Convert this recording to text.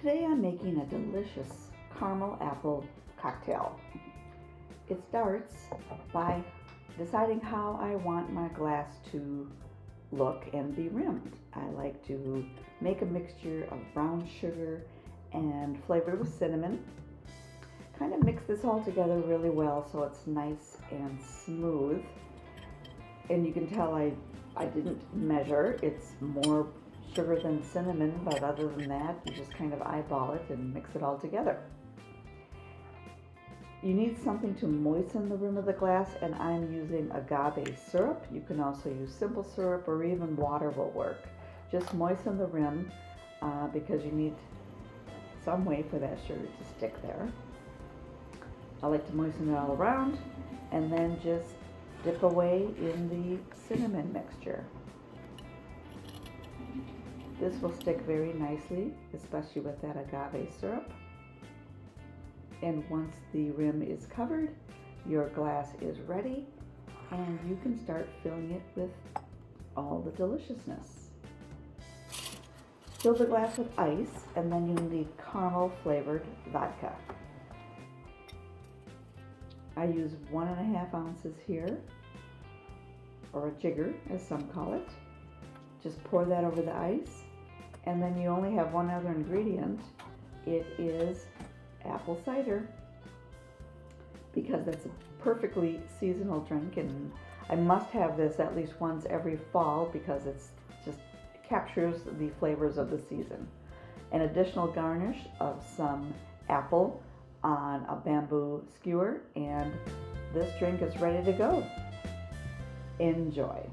Today I'm making a delicious caramel apple cocktail. It starts by deciding how I want my glass to look and be rimmed. I like to make a mixture of brown sugar and flavor with cinnamon. Kind of mix this all together really well so it's nice and smooth. And you can tell I didn't measure. It's more sugar than cinnamon, but other than that, you just kind of eyeball it and mix it all together. You need something to moisten the rim of the glass, and I'm using agave syrup. You can also use simple syrup or even water will work. Just moisten the rim because you need some way for that sugar to stick there. I like to moisten it all around and then just dip away in the cinnamon mixture. This will stick very nicely, especially with that agave syrup. And once the rim is covered, your glass is ready and you can start filling it with all the deliciousness. Fill the glass with ice and then you need caramel flavored vodka. I use 1.5 ounces here, or a jigger as some call it. Just pour that over the ice, and then you only have one other ingredient. It is apple cider, because that's a perfectly seasonal drink, and I must have this at least once every fall because it captures the flavors of the season. An additional garnish of some apple on a bamboo skewer, and this drink is ready to go. Enjoy.